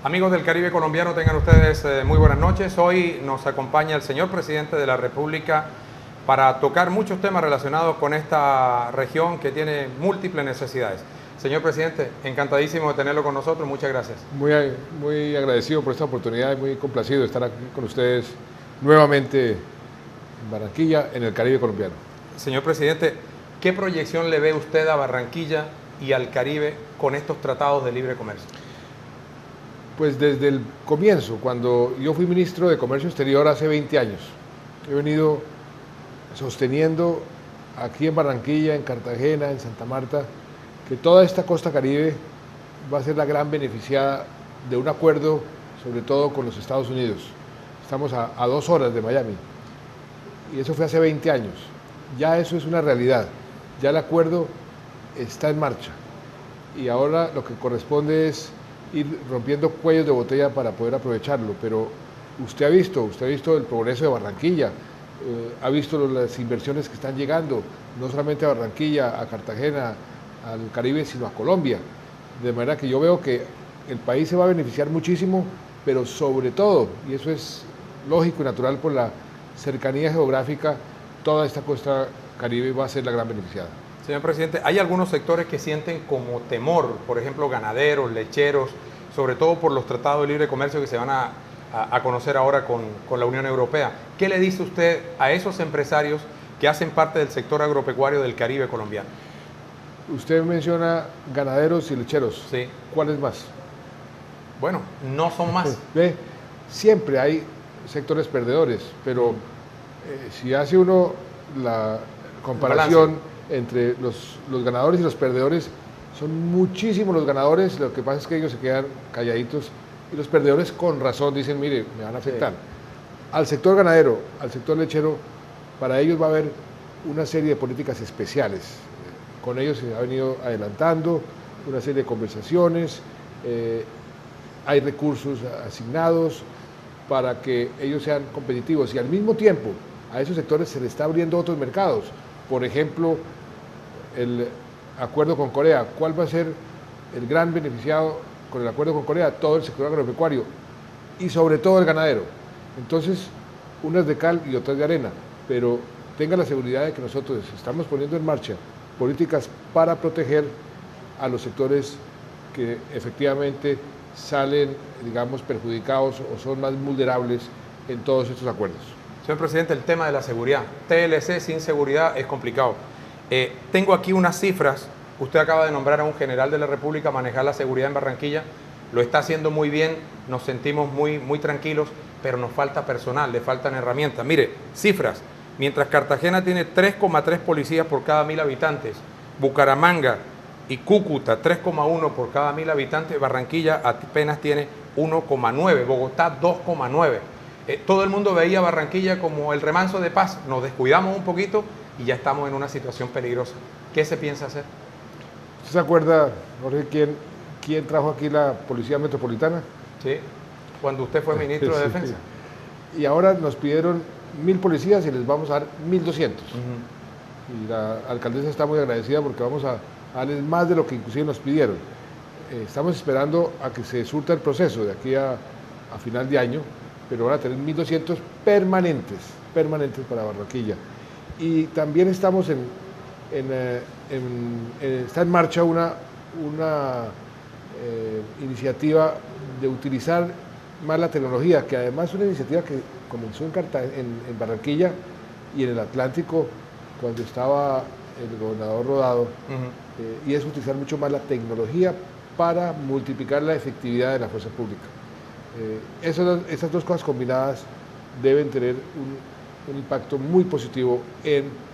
Amigos del Caribe colombiano, tengan ustedes muy buenas noches. Hoy nos acompaña el señor presidente de la República para tocar muchos temas relacionados con esta región que tiene múltiples necesidades. Señor presidente, encantadísimo de tenerlo con nosotros. Muchas gracias. Muy agradecido por esta oportunidad y muy complacido de estar aquí con ustedes nuevamente en Barranquilla, en el Caribe colombiano. Señor presidente, ¿qué proyección le ve usted a Barranquilla y al Caribe con estos tratados de libre comercio? Pues desde el comienzo, cuando yo fui ministro de Comercio Exterior hace 20 años, he venido sosteniendo aquí en Barranquilla, en Cartagena, en Santa Marta, que toda esta costa caribe va a ser la gran beneficiada de un acuerdo, sobre todo con los Estados Unidos. Estamos a 2 horas de Miami y eso fue hace 20 años. Ya eso es una realidad, ya el acuerdo está en marcha y ahora lo que corresponde es ir rompiendo cuellos de botella para poder aprovecharlo, pero usted ha visto el progreso de Barranquilla, ha visto las inversiones que están llegando, no solamente a Barranquilla, a Cartagena, al Caribe, sino a Colombia, de manera que yo veo que el país se va a beneficiar muchísimo, pero sobre todo, y eso es lógico y natural por la cercanía geográfica, toda esta costa caribe va a ser la gran beneficiada. Señor presidente, hay algunos sectores que sienten como temor, por ejemplo, ganaderos, lecheros, sobre todo por los tratados de libre comercio que se van a conocer ahora con la Unión Europea. ¿Qué le dice usted a esos empresarios que hacen parte del sector agropecuario del Caribe colombiano? Usted menciona ganaderos y lecheros. Sí. ¿Cuáles más? Bueno, no son más. Siempre hay sectores perdedores, pero si hace uno la comparación entre los ganadores y los perdedores, son muchísimos los ganadores, lo que pasa es que ellos se quedan calladitos y los perdedores con razón dicen, mire, me van a afectar. Sí. Al sector ganadero, al sector lechero, para ellos va a haber una serie de políticas especiales. Con ellos se ha venido adelantando una serie de conversaciones, hay recursos asignados para que ellos sean competitivos y al mismo tiempo a esos sectores se les está abriendo otros mercados. Por ejemplo, el acuerdo con Corea. ¿Cuál va a ser el gran beneficiado con el acuerdo con Corea? Todo el sector agropecuario y sobre todo el ganadero. Entonces, unas de cal y otras de arena, pero tenga la seguridad de que nosotros estamos poniendo en marcha políticas para proteger a los sectores que efectivamente salen, digamos, perjudicados o son más vulnerables en todos estos acuerdos. Señor presidente, el tema de la seguridad. TLC sin seguridad es complicado. Tengo aquí unas cifras. Usted acaba de nombrar a un general de la República a manejar la seguridad en Barranquilla. Lo está haciendo muy bien, nos sentimos muy tranquilos, pero nos falta personal, le faltan herramientas. Mire, cifras. Mientras Cartagena tiene 3,3 policías por cada 1000 habitantes, Bucaramanga y Cúcuta 3,1 por cada 1000 habitantes, Barranquilla apenas tiene 1,9, Bogotá 2,9. Todo el mundo veía a Barranquilla como el remanso de paz, nos descuidamos un poquito y ya estamos en una situación peligrosa. ¿Qué se piensa hacer? ¿Usted se acuerda, Jorge, quién trajo aquí la Policía Metropolitana? Sí, cuando usted fue ministro de Defensa. Sí. Y ahora nos pidieron 1000 policías y les vamos a dar 1200. Y la alcaldesa está muy agradecida porque vamos a darles más de lo que inclusive nos pidieron. Estamos esperando a que se surta el proceso de aquí a final de año, pero van a tener 1200 permanentes para Barranquilla. Y también estamos está en marcha una iniciativa de utilizar más la tecnología, que además es una iniciativa que comenzó en Barranquilla y en el Atlántico cuando estaba el gobernador Rodado, y es utilizar mucho más la tecnología para multiplicar la efectividad de la fuerza pública. Esas dos cosas combinadas deben tener un impacto muy positivo en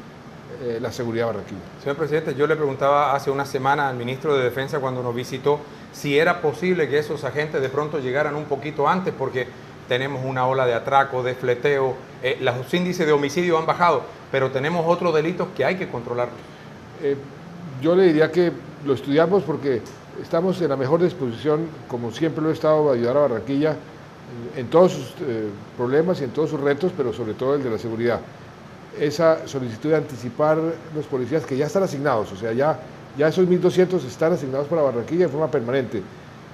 la seguridad de Barranquilla. Señor presidente, yo le preguntaba hace una semana al ministro de Defensa cuando nos visitó si era posible que esos agentes de pronto llegaran un poquito antes, porque tenemos una ola de atraco, de fleteo, los índices de homicidio han bajado, pero tenemos otros delitos que hay que controlarlos. Yo le diría que lo estudiamos porque estamos en la mejor disposición, como siempre lo he estado, a ayudar a Barranquilla en todos sus problemas y en todos sus retos, pero sobre todo el de la seguridad. Esa solicitud de anticipar los policías que ya están asignados, o sea, ya esos 1200 están asignados para Barranquilla de forma permanente.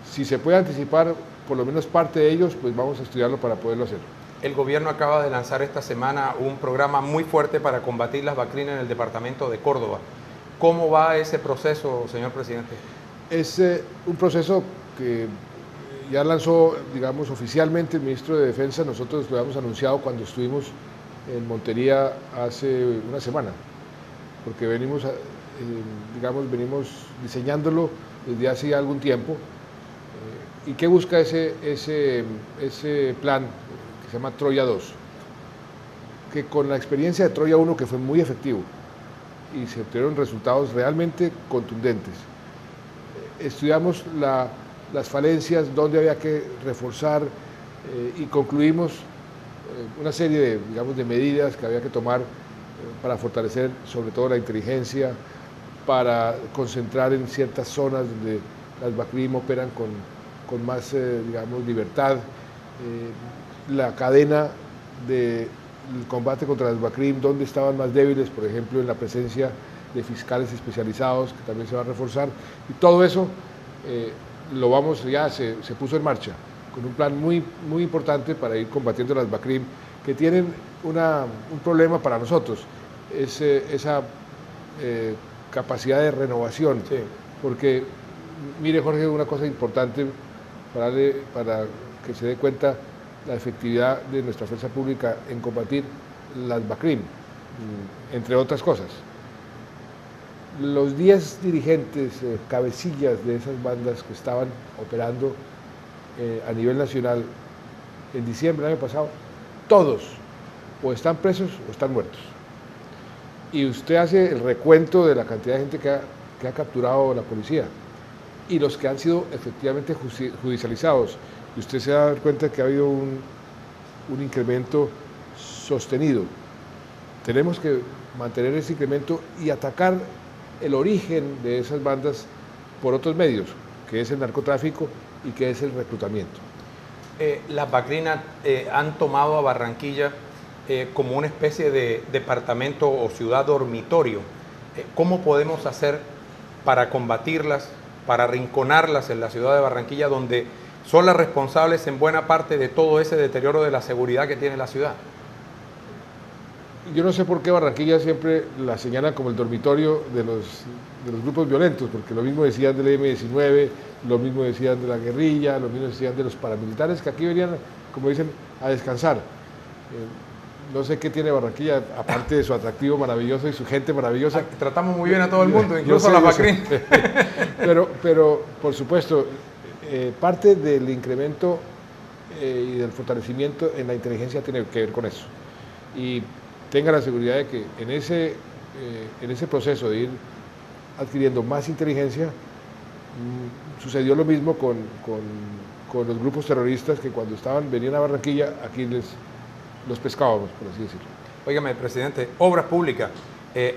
Si se puede anticipar por lo menos parte de ellos, pues vamos a estudiarlo para poderlo hacer. El gobierno acaba de lanzar esta semana un programa muy fuerte para combatir las BACRIM en el departamento de Córdoba. ¿Cómo va ese proceso, señor presidente? Es un proceso que ya lanzó, digamos, oficialmente el ministro de Defensa. Nosotros lo habíamos anunciado cuando estuvimos en Montería hace una semana, porque venimos diseñándolo desde hace ya algún tiempo. ¿Y qué busca ese plan que se llama Troya 2? Que con la experiencia de Troya 1, que fue muy efectivo y se obtuvieron resultados realmente contundentes, estudiamos las falencias, dónde había que reforzar y concluimos una serie de medidas que había que tomar para fortalecer sobre todo la inteligencia, para concentrar en ciertas zonas donde las BACRIM operan con más libertad, la cadena del combate contra las BACRIM, donde estaban más débiles, por ejemplo, en la presencia de fiscales especializados, que también se va a reforzar, y todo eso se puso en marcha, con un plan muy, muy importante para ir combatiendo las BACRIM, que tienen un problema para nosotros, es esa capacidad de renovación, sí. Porque, mire Jorge, una cosa importante para que se dé cuenta la efectividad de nuestra fuerza pública en combatir las BACRIM, entre otras cosas. Los 10 dirigentes, cabecillas de esas bandas que estaban operando a nivel nacional en diciembre del año pasado, todos o están presos o están muertos. Y usted hace el recuento de la cantidad de gente que ha capturado la policía y los que han sido efectivamente judicializados. Y usted se da cuenta que ha habido un incremento sostenido. Tenemos que mantener ese incremento y atacar el origen de esas bandas por otros medios, que es el narcotráfico y que es el reclutamiento. Las BACRIM han tomado a Barranquilla como una especie de departamento o ciudad dormitorio. ¿Cómo podemos hacer para combatirlas, para arrinconarlas en la ciudad de Barranquilla, donde son las responsables en buena parte de todo ese deterioro de la seguridad que tiene la ciudad? Yo no sé por qué Barranquilla siempre la señalan como el dormitorio de los grupos violentos, porque lo mismo decían del M-19, lo mismo decían de la guerrilla, lo mismo decían de los paramilitares que aquí venían, como dicen, a descansar. No sé qué tiene Barranquilla, aparte de su atractivo maravilloso y su gente maravillosa. Tratamos muy bien a todo el mundo, incluso a las BACRIM. Pero, por supuesto, parte del incremento y del fortalecimiento en la inteligencia tiene que ver con eso. Y tenga la seguridad de que en ese proceso de ir adquiriendo más inteligencia, sucedió lo mismo con los grupos terroristas que cuando venían a Barranquilla, aquí los pescábamos, por así decirlo. Óigame, presidente, obras públicas.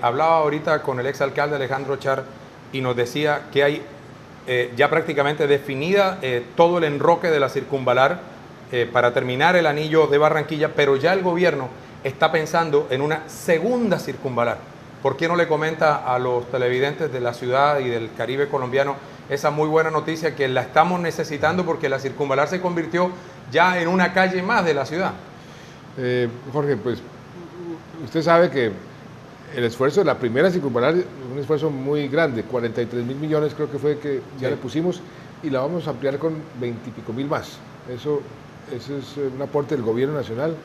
Hablaba ahorita con el exalcalde Alejandro Char y nos decía que hay ya prácticamente definida todo el enroque de la circunvalar para terminar el anillo de Barranquilla, pero ya el gobierno está pensando en una segunda circunvalar. ¿Por qué no le comenta a los televidentes de la ciudad y del Caribe colombiano esa muy buena noticia que la estamos necesitando porque la circunvalar se convirtió ya en una calle más de la ciudad? Jorge, pues usted sabe que el esfuerzo de la primera circunvalar es un esfuerzo muy grande, 43.000 millones creo que fue que ya le pusimos, y la vamos a ampliar con 20 y pico mil más. Eso es un aporte del gobierno nacional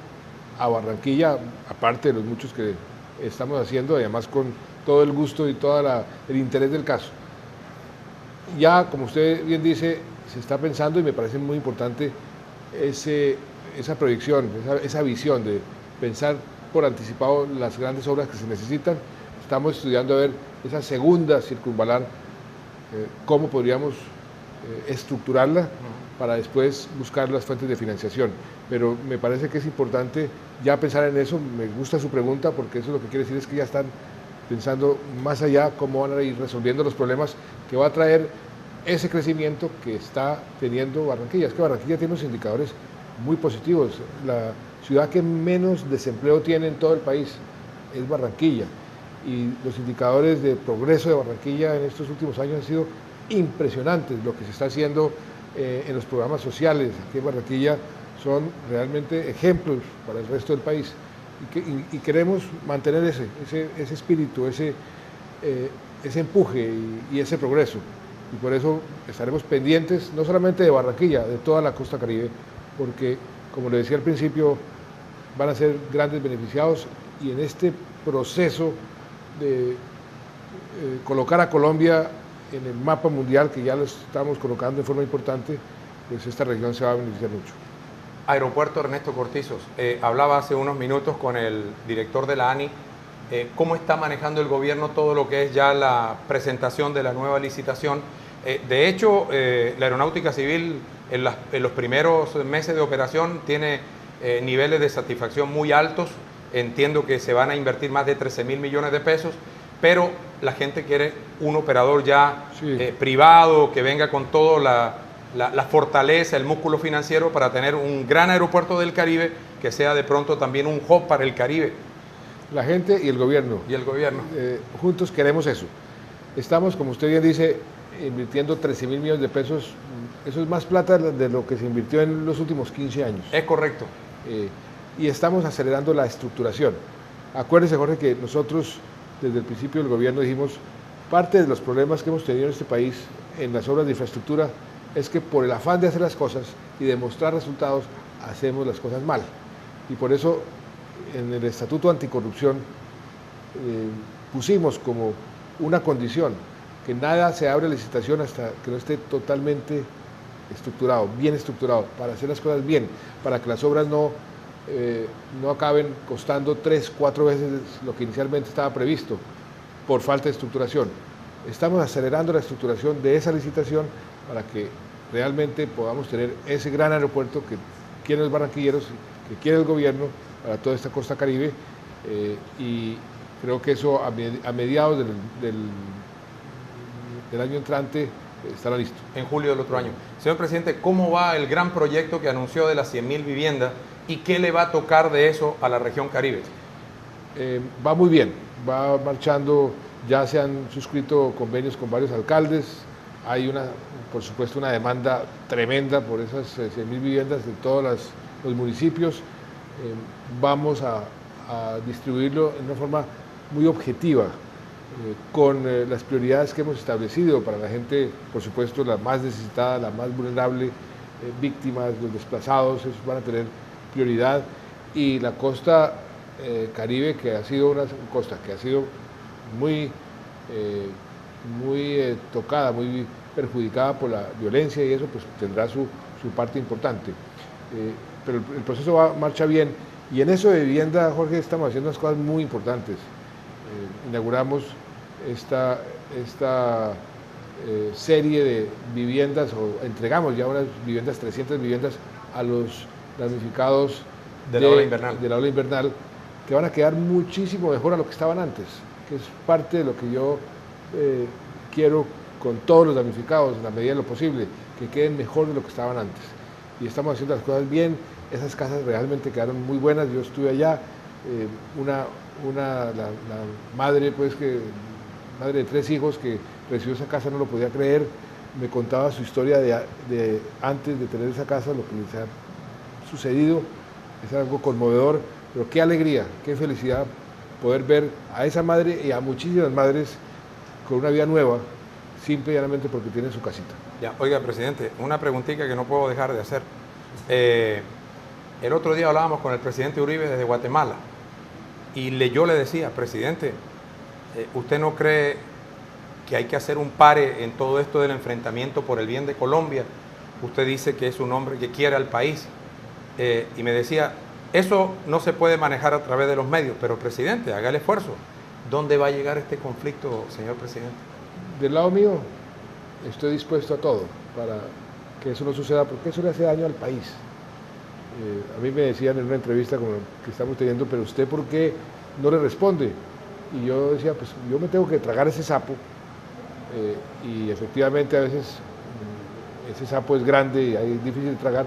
a Barranquilla, aparte de los muchos que estamos haciendo, además con todo el gusto y todo el interés del caso. Ya, como usted bien dice, se está pensando, y me parece muy importante esa proyección, esa visión de pensar por anticipado las grandes obras que se necesitan. Estamos estudiando a ver esa segunda circunvalar, cómo podríamos estructurarla para después buscar las fuentes de financiación. Pero me parece que es importante ya pensar en eso. Me gusta su pregunta porque eso lo que quiere decir es que ya están pensando más allá cómo van a ir resolviendo los problemas que va a traer ese crecimiento que está teniendo Barranquilla. Es que Barranquilla tiene unos indicadores muy positivos. La ciudad que menos desempleo tiene en todo el país es Barranquilla, y los indicadores de progreso de Barranquilla en estos últimos años han sido impresionantes. Lo que se está haciendo en los programas sociales aquí en Barranquilla son realmente ejemplos para el resto del país. Y queremos mantener ese espíritu, ese empuje y ese progreso. Y por eso estaremos pendientes no solamente de Barranquilla, de toda la costa Caribe, porque, como le decía al principio, van a ser grandes beneficiados, y en este proceso de colocar a Colombia en el mapa mundial, que ya lo estamos colocando de forma importante, pues esta región se va a beneficiar mucho. Aeropuerto Ernesto Cortizos, hablaba hace unos minutos con el director de la ANI. ¿Cómo está manejando el gobierno todo lo que es ya la presentación de la nueva licitación? De hecho, la Aeronáutica Civil en los primeros meses de operación tiene niveles de satisfacción muy altos. Entiendo que se van a invertir más de 13.000 millones de pesos, pero la gente quiere un operador ya privado, que venga con toda la fortaleza, el músculo financiero para tener un gran aeropuerto del Caribe que sea de pronto también un hub para el Caribe. La gente y el gobierno. Y el gobierno. Juntos queremos eso. Estamos, como usted bien dice, invirtiendo 13.000 millones de pesos. Eso es más plata de lo que se invirtió en los últimos 15 años. Es correcto. Y estamos acelerando la estructuración. Acuérdese, Jorge, que nosotros desde el principio del gobierno dijimos, parte de los problemas que hemos tenido en este país en las obras de infraestructura es que por el afán de hacer las cosas y de mostrar resultados, hacemos las cosas mal. Y por eso en el Estatuto Anticorrupción pusimos como una condición que nada se abre a licitación hasta que no esté totalmente estructurado, bien estructurado, para hacer las cosas bien, para que las obras no acaben costando 3, 4 veces lo que inicialmente estaba previsto por falta de estructuración. Estamos acelerando la estructuración de esa licitación para que realmente podamos tener ese gran aeropuerto que quieren los barranquilleros, que quiere el gobierno para toda esta costa Caribe, y creo que eso a mediados del año entrante estará listo. En julio del otro año. Señor presidente, ¿cómo va el gran proyecto que anunció de las 100.000 viviendas y qué le va a tocar de eso a la región Caribe? Va muy bien, va marchando, ya se han suscrito convenios con varios alcaldes, hay por supuesto una demanda tremenda por esas 100.000 viviendas de todos los municipios. Vamos a distribuirlo en una forma muy objetiva, con las prioridades que hemos establecido para la gente, por supuesto la más necesitada, la más vulnerable, víctimas, los desplazados, esos van a tener prioridad, y la costa Caribe, que ha sido una costa que ha sido muy tocada, muy perjudicada por la violencia, y eso pues tendrá su parte importante. Pero el proceso marcha bien, y en eso de vivienda, Jorge, estamos haciendo unas cosas muy importantes. Inauguramos esta serie de viviendas, o entregamos ya unas viviendas, 300 viviendas a los damnificados de la ola invernal, que van a quedar muchísimo mejor a lo que estaban antes, que es parte de lo que yo quiero con todos los damnificados, en la medida de lo posible, que queden mejor de lo que estaban antes. Y estamos haciendo las cosas bien. Esas casas realmente quedaron muy buenas. Yo estuve allá, la madre, madre de 3 hijos que recibió esa casa, no lo podía creer. Me contaba su historia de antes de tener esa casa, lo que les ha sucedido. Es algo conmovedor, pero qué alegría, qué felicidad poder ver a esa madre y a muchísimas madres con una vida nueva, simple y llanamente porque tienen su casita. Ya, oiga, presidente, una preguntita que no puedo dejar de hacer. El otro día hablábamos con el presidente Uribe desde Guatemala, y yo le decía, presidente, ¿usted no cree que hay que hacer un pare en todo esto del enfrentamiento por el bien de Colombia? Usted dice que es un hombre que quiere al país, y me decía, eso no se puede manejar a través de los medios, pero presidente, haga el esfuerzo. ¿Dónde va a llegar este conflicto, señor presidente? Del lado mío, estoy dispuesto a todo para que eso no suceda, porque eso le hace daño al país. A mí me decían en una entrevista como que estamos teniendo, pero usted ¿por qué no le responde? Y yo decía, pues yo me tengo que tragar ese sapo, y efectivamente a veces ese sapo es grande y es difícil de tragar,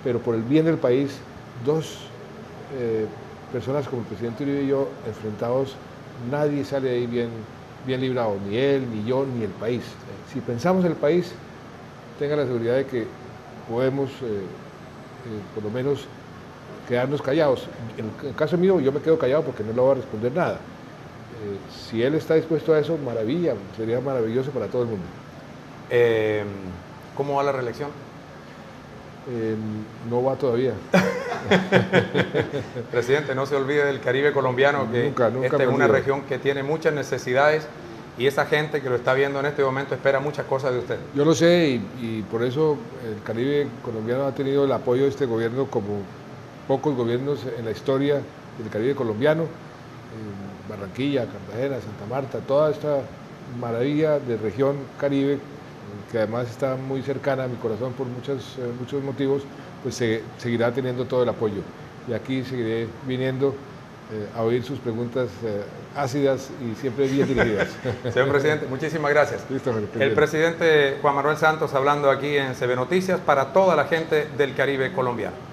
pero por el bien del país, 2 personas como el presidente Uribe y yo enfrentados, nadie sale de ahí bien librado, ni él, ni yo, ni el país. Si pensamos en el país, tenga la seguridad de que podemos por lo menos quedarnos callados. En el caso mío, yo me quedo callado porque no le voy a responder nada. Si él está dispuesto a eso, maravilla, sería maravilloso para todo el mundo. ¿Cómo va la reelección? No va todavía. Presidente, no se olvide del Caribe colombiano, que nunca esta es una región que tiene muchas necesidades y esa gente que lo está viendo en este momento espera muchas cosas de usted. Yo lo sé y por eso el Caribe colombiano ha tenido el apoyo de este gobierno como pocos gobiernos en la historia del Caribe colombiano. Barranquilla, Cartagena, Santa Marta, toda esta maravilla de región Caribe, que además está muy cercana a mi corazón por muchos motivos, pues seguirá teniendo todo el apoyo. Y aquí seguiré viniendo a oír sus preguntas ácidas y siempre bien dirigidas. Señor presidente, muchísimas gracias. Listo, el presidente Juan Manuel Santos hablando aquí en CB Noticias para toda la gente del Caribe colombiano.